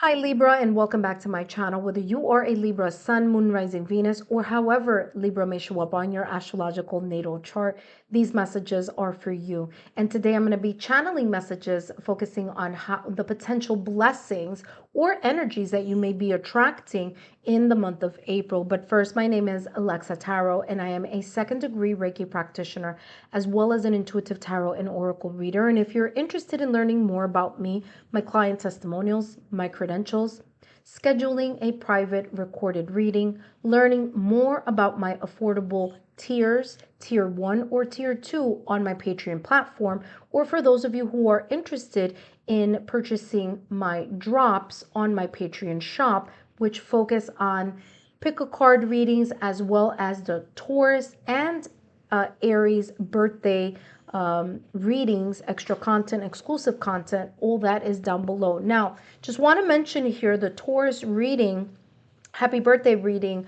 Hi Libra, and welcome back to my channel. Whether you are a Libra Sun, Moon, Rising, Venus, or however Libra may show up on your astrological natal chart, these messages are for you. And today I'm going to be channeling messages focusing on how the potential blessings or energies that you may be attracting in the month of April. But first, my name is Lexa Tarot, and I am a second-degree Reiki practitioner, as well as an intuitive tarot and oracle reader. And if you're interested in learning more about me, my client testimonials, my credentials, scheduling a private recorded reading, learning more about my affordable tiers, tier 1 or tier 2 on my Patreon platform, or for those of you who are interested in purchasing my drops on my Patreon shop, which focus on pick a card readings as well as the Taurus and Aries birthday readings, extra content, exclusive content, all that is down below. Now, just want to mention here the Taurus reading, happy birthday reading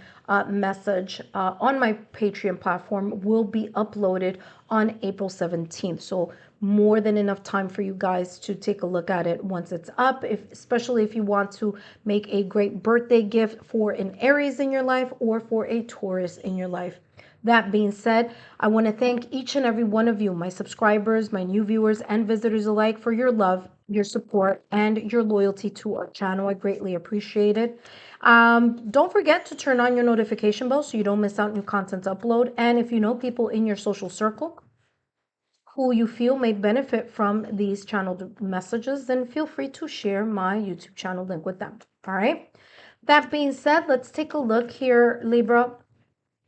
message on my Patreon platform will be uploaded on April 17th. So more than enough time for you guys to take a look at it once it's up, especially if you want to make a great birthday gift for an Aries in your life or for a Taurus in your life. That being said, I want to thank each and every one of you, my subscribers, my new viewers, and visitors alike, for your love, your support, and your loyalty to our channel. I greatly appreciate it. Don't forget to turn on your notification bell so you don't miss out new content upload. And if you know people in your social circle who you feel may benefit from these channeled messages, then feel free to share my YouTube channel link with them. All right. That being said, let's take a look here, Libra,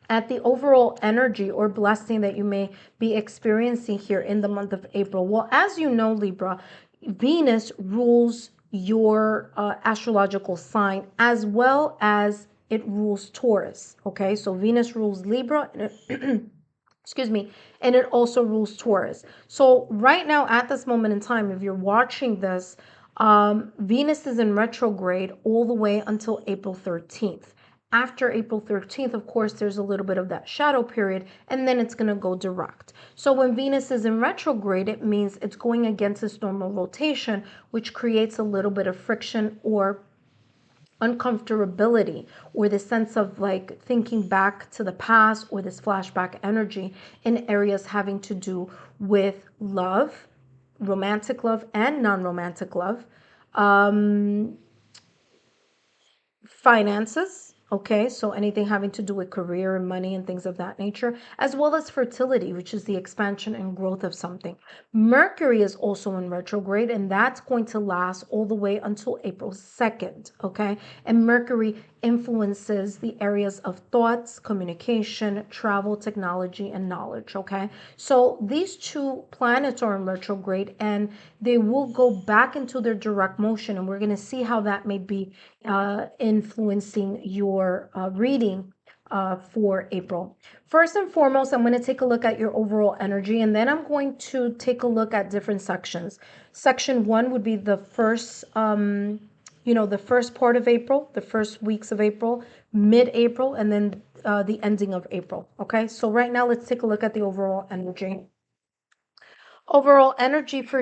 at the overall energy or blessing that you may be experiencing here in the month of April. Well, as you know, Libra, Venus rules your astrological sign as well as it rules Taurus. Okay, so Venus rules Libra and excuse me, and it also rules Taurus. So right now at this moment in time, if you're watching this, Venus is in retrograde all the way until April 13th. After April 13th, of course, there's a little bit of that shadow period, and then it's going to go direct. So when Venus is in retrograde, it means it's going against its normal rotation, which creates a little bit of friction or uncomfortability, or the sense of like thinking back to the past, or this flashback energy in areas having to do with love, romantic love and non-romantic love, finances. Okay, so anything having to do with career and money and things of that nature, as well as fertility, which is the expansion and growth of something. Mercury is also in retrograde, and that's going to last all the way until April 2nd. Okay, and Mercury influences the areas of thoughts, communication, travel, technology, and knowledge. Okay, so these two planets are in retrograde, and they will go back into their direct motion, and we're going to see how that may be influencing your reading for April. First and foremost, I'm going to take a look at your overall energy, and then I'm going to take a look at different sections. Section 1 would be the first, the first part of April, the first weeks of April, mid-April, and then the ending of April. Okay, so right now let's take a look at the overall energy. Overall energy for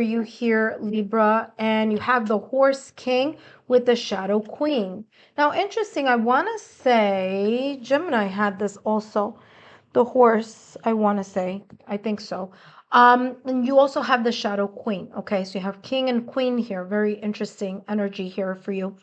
you here, Libra, and you have the Horse King with the Shadow Queen. Now, interesting, I want to say Gemini had this also, the horse, I want to say, I think so. And you also have the Shadow Queen. Okay, so you have King and Queen here. Very interesting energy here for you.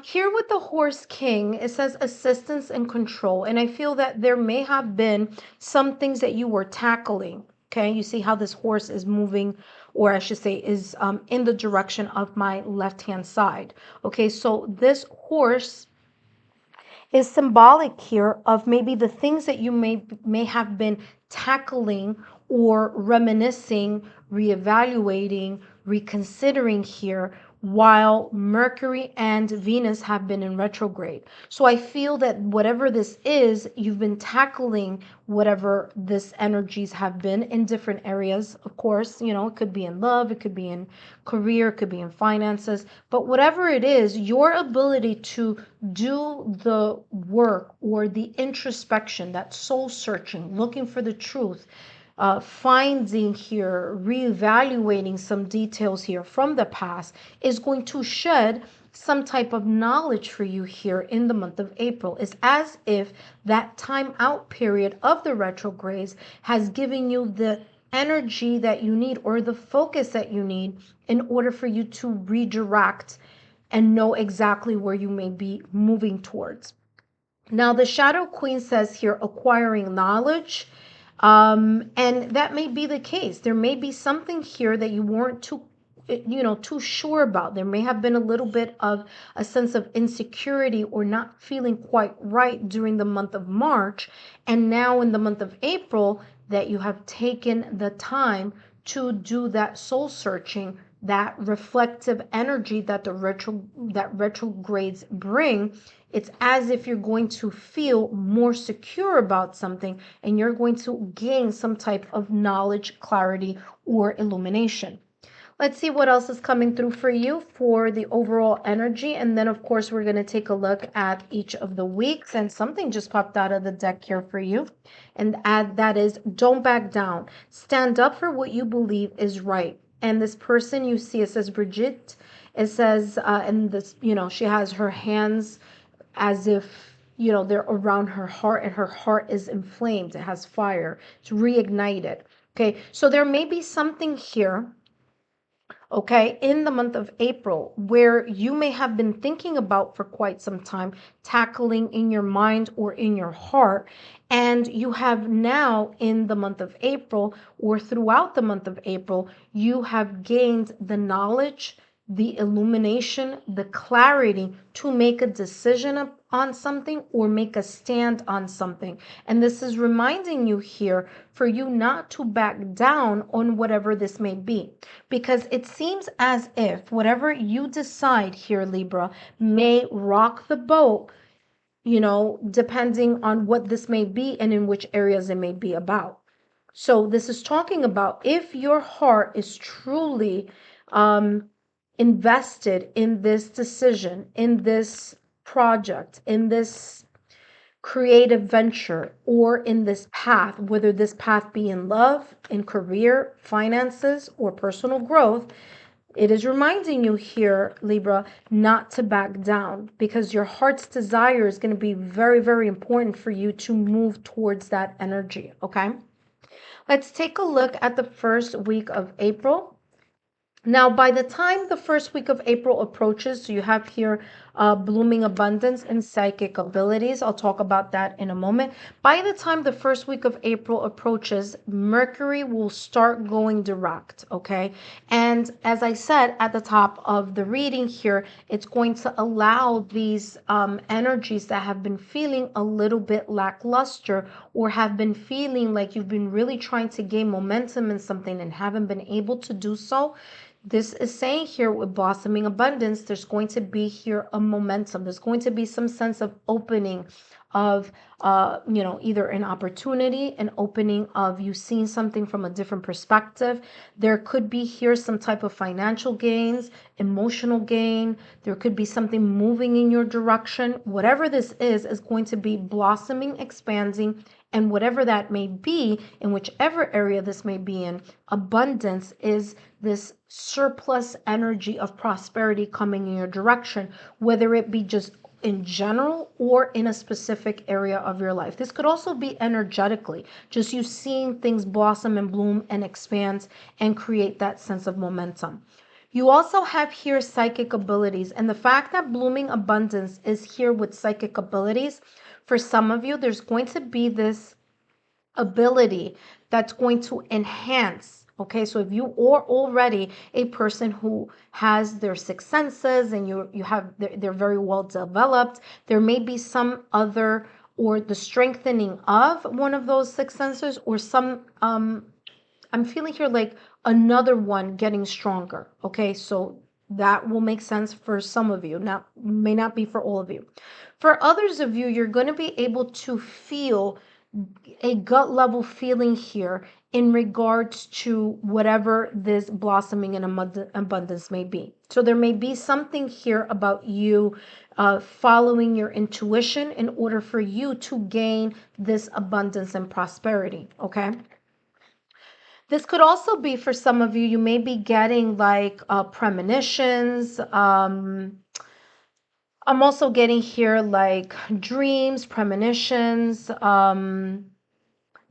Here with the Horse King, it says assistance and control, and I feel that there may have been some things that you were tackling. Okay, you see how this horse is moving, or I should say is in the direction of my left-hand side. Okay, so this horse is symbolic here of maybe the things that you may have been tackling or reminiscing, reevaluating, reconsidering here while Mercury and Venus have been in retrograde. So I feel that whatever this is, you've been tackling whatever this energies have been in different areas. Of course, it could be in love, it could be in career, it could be in finances, but whatever it is, your ability to do the work or the introspection, that soul searching, looking for the truth, finding here, reevaluating some details here from the past is going to shed some type of knowledge for you here in the month of April. It's as if that time out period of the retrogrades has given you the energy that you need or the focus that you need in order for you to redirect and know exactly where you may be moving towards. Now, the Shadow Queen says here, acquiring knowledge. And that may be the case. There may be something here that you weren't too sure about. There may have been a little bit of a sense of insecurity or not feeling quite right during the month of March. And now in the month of April, that you have taken the time to do that soul searching, that reflective energy that that retrogrades bring. It's as if you're going to feel more secure about something and you're going to gain some type of knowledge, clarity, or illumination. Let's see what else is coming through for you for the overall energy. And then, of course, we're going to take a look at each of the weeks. And something just popped out of the deck here for you. And that is, don't back down. Stand up for what you believe is right. And this person you see, it says Brigitte. It says, and this, she has her hands as if, they're around her heart and her heart is inflamed. It has fire. It's reignited. Okay. So there may be something here, okay, in the month of April, where you may have been thinking about for quite some time, tackling in your mind or in your heart. And you have now in the month of April or throughout the month of April, you have gained the knowledge, the illumination, the clarity to make a decision on something or make a stand on something. And this is reminding you here for you not to back down on whatever this may be, because it seems as if whatever you decide here, Libra, may rock the boat, depending on what this may be and in which areas it may be about. So this is talking about if your heart is truly invested in this decision, in this project, in this creative venture, or in this path, whether this path be in love, in career, finances, or personal growth, it is reminding you here, Libra, not to back down, because your heart's desire is going to be very, very important for you to move towards that energy, okay? Let's take a look at the first week of April. Now, by the time the first week of April approaches, so you have here blooming abundance and psychic abilities. I'll talk about that in a moment. By the time the first week of April approaches, Mercury will start going direct, okay? And as I said at the top of the reading here, it's going to allow these energies that have been feeling a little bit lackluster or have been feeling like you've been really trying to gain momentum in something and haven't been able to do so. This is saying here with blossoming abundance, there's going to be here a momentum. There's going to be some sense of opening of, either an opportunity, an opening of you seeing something from a different perspective. There could be here some type of financial gains, emotional gain. There could be something moving in your direction. Whatever this is going to be blossoming, expanding, and whatever that may be, in whichever area this may be in, abundance is this surplus energy of prosperity coming in your direction, whether it be just in general or in a specific area of your life. This could also be energetically, just you seeing things blossom and bloom and expand and create that sense of momentum. You also have here psychic abilities, and the fact that blooming abundance is here with psychic abilities, for some of you, there's going to be this ability that's going to enhance. Okay, so if you are already a person who has their six senses and they're very well developed, there may be some other or the strengthening of one of those six senses or some I'm feeling here like another one getting stronger. Okay, so that will make sense for some of you, may not be for all of you. For others of you, you're going to be able to feel a gut level feeling here in regards to whatever this blossoming in abundance may be. So there may be something here about you following your intuition in order for you to gain this abundance and prosperity, okay? This could also be for some of you, you may be getting like premonitions. I'm also getting here like dreams, premonitions,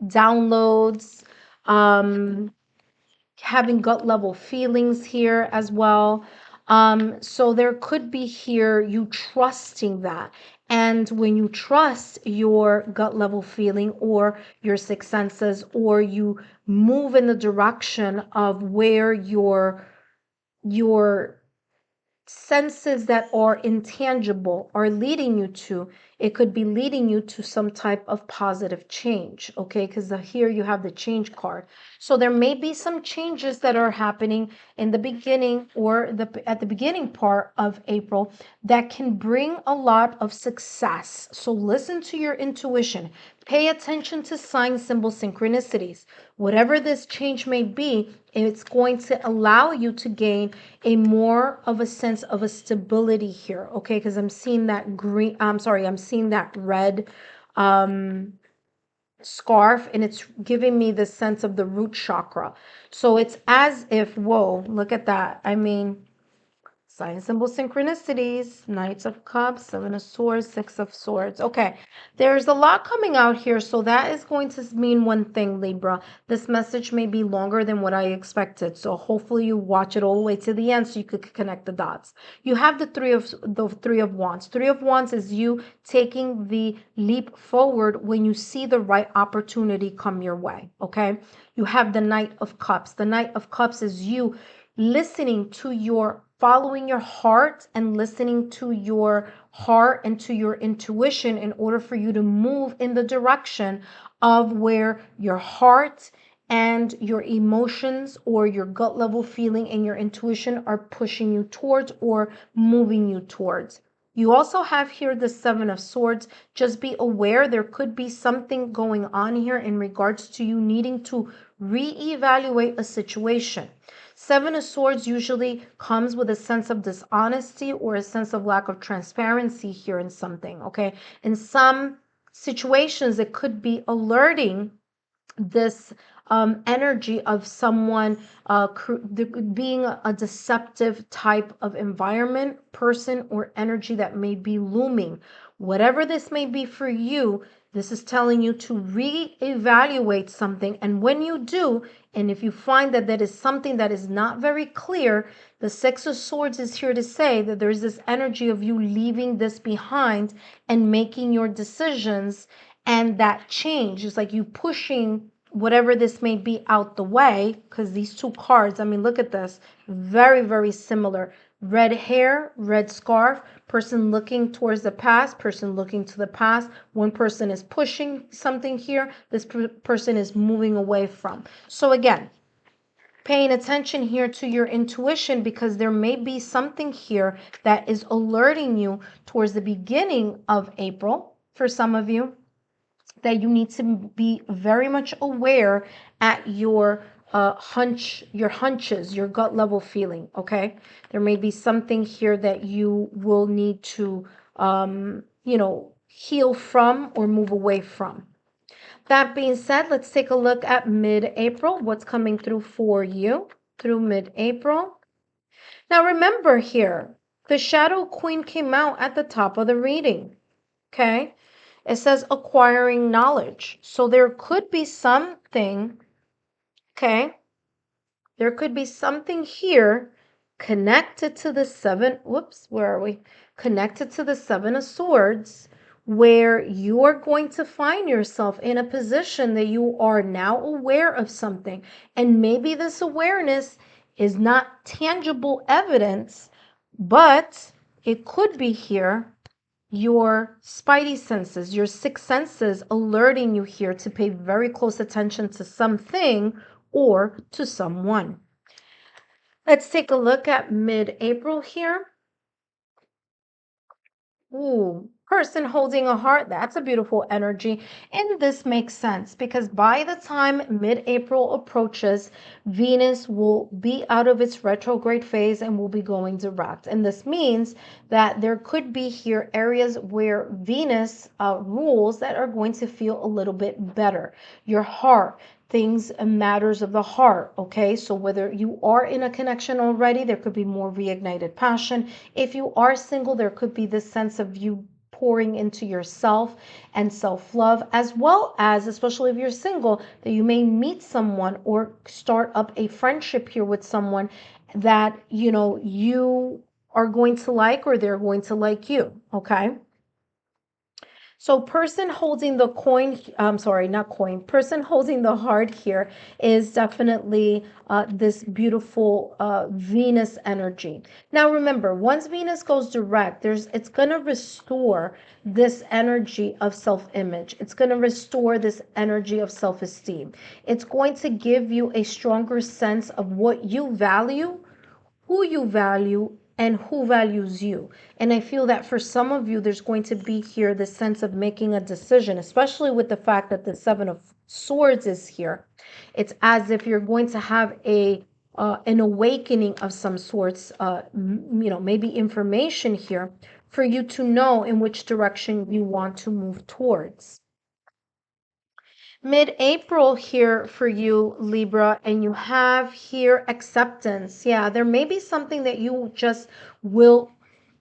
downloads, having gut level feelings here as well. So there could be here you trusting that. And when you trust your gut level feeling or your sixth senses, or you move in the direction of where your senses that are intangible are leading you to, it could be leading you to some type of positive change, okay? Because here you have the change card. So there may be some changes that are happening in the beginning or at the beginning part of April that can bring a lot of success. So listen to your intuition. Pay attention to sign, symbol, synchronicities. Whatever this change may be, it's going to allow you to gain a more of a sense of a stability here, okay? Because I'm seeing that green, I'm seeing that red scarf, and it's giving me the sense of the root chakra. So it's as if, whoa, look at that. I mean, sign, symbol, synchronicities, Knights of Cups, Seven of Swords, Six of Swords. Okay, there's a lot coming out here, so that is going to mean one thing, Libra. This message may be longer than what I expected, so hopefully you watch it all the way to the end so you could connect the dots. You have the Three of Wands. Three of Wands is you taking the leap forward when you see the right opportunity come your way, okay? You have the Knight of Cups. The Knight of Cups is you listening to your following your heart and listening to your heart and to your intuition in order for you to move in the direction of where your heart and your emotions or your gut level feeling and your intuition are pushing you towards or moving you towards. You also have here the Seven of Swords. Just be aware there could be something going on here in regards to you needing to reevaluate a situation. Seven of Swords usually comes with a sense of dishonesty or a sense of lack of transparency here in something, okay? In some situations, it could be alerting this energy of someone being a deceptive type of environment, person, or energy that may be looming. Whatever this may be for you, this is telling you to reevaluate something. And when you do, and if you find that that is something that is not very clear, the Six of Swords is here to say that there's this energy of you leaving this behind and making your decisions, and that change is like you pushing whatever this may be out the way, because these two cards, I mean, look at this, very, very similar. Red hair, red scarf, person looking towards the past, person looking to the past. One person is pushing something here, this person is moving away from. So again, paying attention here to your intuition, because there may be something here that is alerting you towards the beginning of April for some of you, that you need to be very much aware at your hunches, your gut level feeling, okay? There may be something here that you will need to, heal from or move away from. That being said, let's take a look at mid-April, what's coming through for you through mid-April. Now remember here, the Shadow Queen came out at the top of the reading, okay? It says acquiring knowledge. So there could be something, okay? There could be something here connected to the where are we? Connected to the Seven of Swords, where you are going to find yourself in a position that you are now aware of something. And maybe this awareness is not tangible evidence, but it could be here your spidey senses, your sixth senses alerting you here to pay very close attention to something or to someone. Let's take a look at mid-April here. Ooh, Person holding a heart, that's a beautiful energy. And this makes sense because by the time mid-April approaches, Venus will be out of its retrograde phase and will be going direct. And this means that there could be here areas where Venus rules that are going to feel a little bit better. Your heart, things and matters of the heart. Okay, so whether you are in a connection already, there could be more reignited passion. If you are single, there could be this sense of you pouring into yourself and self-love, as well as, especially if you're single, that you may meet someone or start up a friendship here with someone that you are going to like, or they're going to like you. Okay, so person holding the coin, I'm sorry, not coin, person holding the heart here is definitely this beautiful Venus energy. Now remember, once Venus goes direct, it's going to restore this energy of self-image. It's going to restore this energy of self-esteem. It's going to give you a stronger sense of what you value, who you value, and who values you. And I feel that for some of you, there's going to be here the sense of making a decision, especially with the fact that the Seven of Swords is here. It's as if you're going to have an awakening of some sorts, maybe information here for you to know in which direction you want to move towards. Mid-April here for you, Libra, and you have here acceptance. Yeah, there may be something that you just will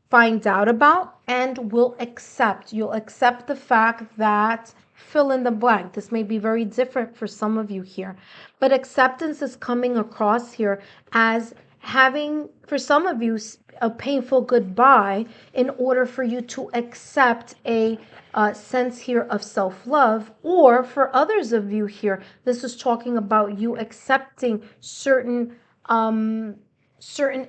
find out about and will accept. You'll accept the fact that fill in the blank. This may be very different for some of you here, but acceptance is coming across here as having, for some of you, a painful goodbye in order for you to accept a sense here of self-love. Or for others of you here, this is talking about you accepting certain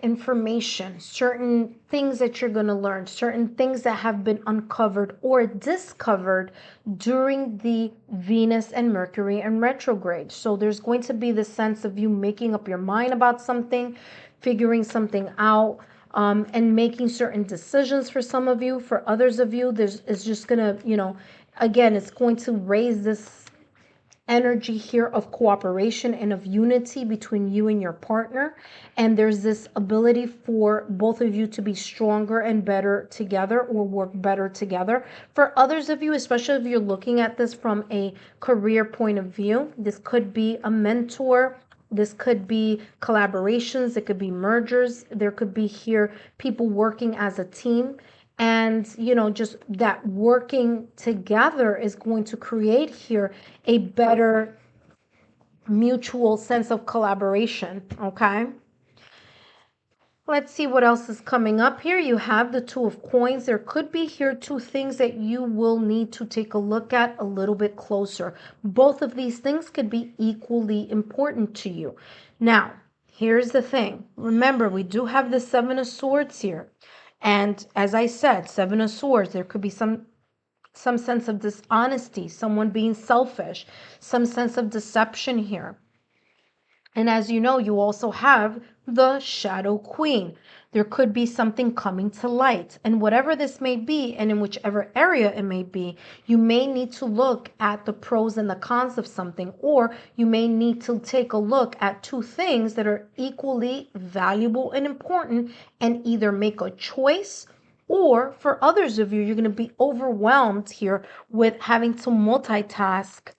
information, certain things that you're going to learn, certain things that have been uncovered or discovered during the Venus and Mercury and retrograde. So there's going to be the sense of you making up your mind about something, figuring something out, and making certain decisions for some of you. For others of you, it's just going to, again, it's going to raise this energy here of cooperation and of unity between you and your partner. And there's this ability for both of you to be stronger and better together, or work better together. For others of you, especially if you're looking at this from a career point of view, this could be a mentor. This could be collaborations. It could be mergers. There could be here people working as a team. And just that working together is going to create here a better mutual sense of collaboration. Okay, let's see what else is coming up here. You have the Two of Coins. There could be here two things that you will need to take a look at a little bit closer. Both of these things could be equally important to you. Now, here's the thing. Remember, we do have the Seven of Swords here. And as I said, Seven of Swords, there could be some sense of dishonesty, someone being selfish, some sense of deception here. And as you know, you also have the Shadow Queen. There could be something coming to light. And whatever this may be, and in whichever area it may be, you may need to look at the pros and the cons of something, or you may need to take a look at two things that are equally valuable and important and either make a choice, or for others of you, you're going to be overwhelmed here with having to multitask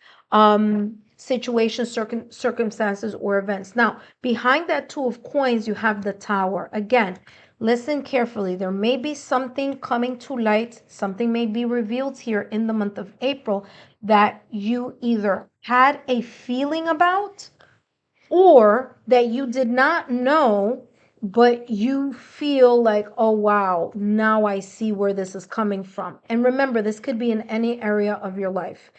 situations, circumstances, or events. Now, behind that Two of Coins, you have the Tower. Again, listen carefully. There may be something coming to light. Something may be revealed here in the month of April that you either had a feeling about, or that you did not know, but you feel like, oh, wow, now I see where this is coming from. And remember, this could be in any area of your life.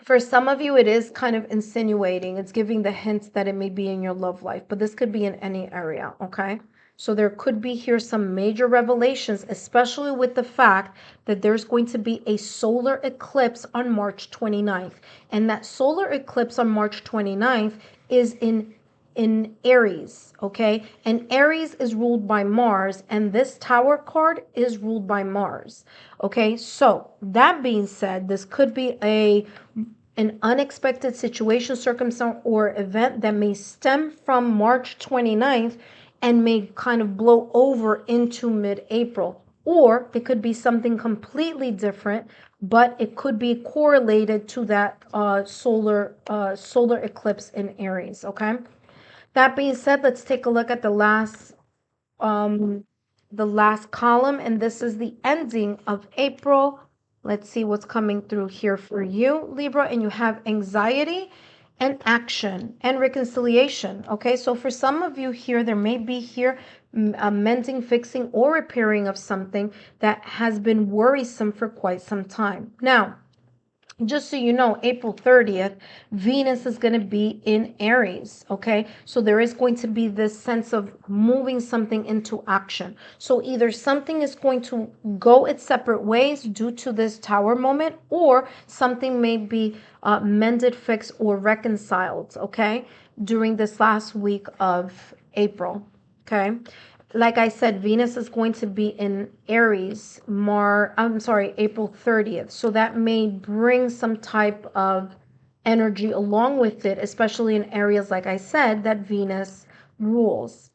For some of you, it is kind of insinuating. It's giving the hints that it may be in your love life, but this could be in any area, okay? So there could be here some major revelations, especially with the fact that there's going to be a solar eclipse on March 29th. And that solar eclipse on March 29th is in in Aries, okay? And Aries is ruled by Mars, and this Tower card is ruled by Mars, okay? So that being said, this could be an unexpected situation, circumstance, or event that may stem from March 29th and may kind of blow over into mid-April. Or it could be something completely different, but it could be correlated to that solar eclipse in Aries, okay? That being said, let's take a look at um, the last column, and this is the ending of April. Let's see what's coming through here for you, Libra. And you have anxiety and action and reconciliation. Okay, so for some of you here, there may be here a mending, fixing, or repairing of something that has been worrisome for quite some time. Now, just so you know, April 30th, Venus is going to be in Aries, okay? So there is going to be this sense of moving something into action. So either something is going to go its separate ways due to this Tower moment, or something may be mended, fixed, or reconciled, okay? During this last week of April, okay? Like I said, Venus is going to be in Aries, April 30th. So that may bring some type of energy along with it, especially in areas, like I said, that Venus rules.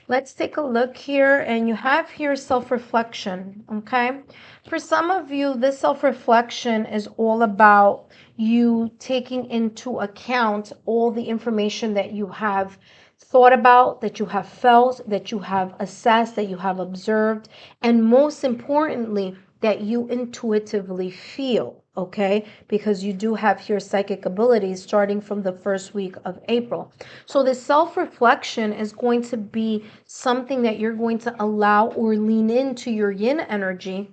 Let's take a look here, and you have here self-reflection, okay? For some of you, this self-reflection is all about you taking into account all the information that you have thought about, that you have felt, that you have assessed, that you have observed, and most importantly, that you intuitively feel, okay? Because you do have here psychic abilities starting from the first week of April. So this self-reflection is going to be something that you're going to allow or lean into your yin energy,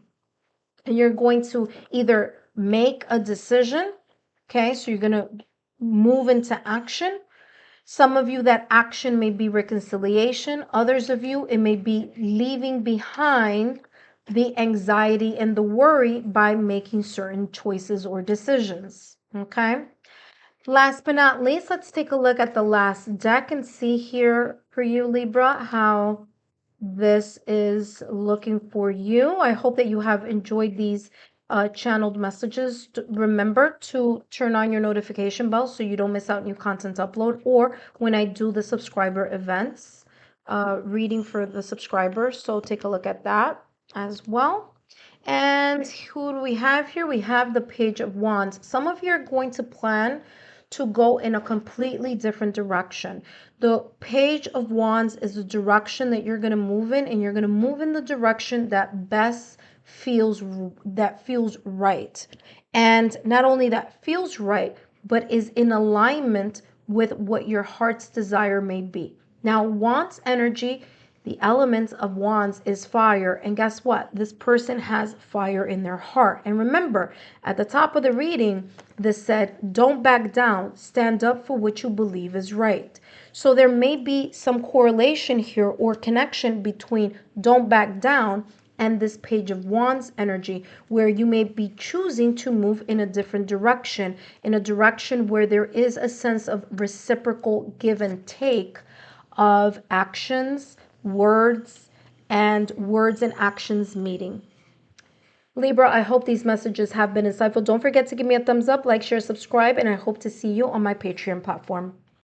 and you're going to either make a decision, okay? So you're going to move into action. Some of you, that action may be reconciliation. Others of you, it may be leaving behind the anxiety and the worry by making certain choices or decisions, okay? Last but not least, let's take a look at the last deck and see here for you, Libra, how this is looking for you. I hope that you have enjoyed these channeled messages. Remember to turn on your notification bell so you don't miss out new content upload, or when I do the subscriber events, reading for the subscribers. So take a look at that as well. And who do we have here? We have the Page of Wands. Some of you are going to plan to go in a completely different direction. The Page of Wands is the direction that you're going to move in, and you're going to move in the direction that best feels right. And not only that feels right, but is in alignment with what your heart's desire may be. Now, Wands energy, the element of Wands is fire. And guess what? This person has fire in their heart. And remember, at the top of the reading, this said, don't back down. Stand up for what you believe is right. So there may be some correlation here or connection between don't back down and this Page of Wands energy, where you may be choosing to move in a different direction, in a direction where there is a sense of reciprocal give and take of actions, words and actions meeting. Libra, I hope these messages have been insightful. Don't forget to give me a thumbs up, like, share, subscribe, and I hope to see you on my Patreon platform.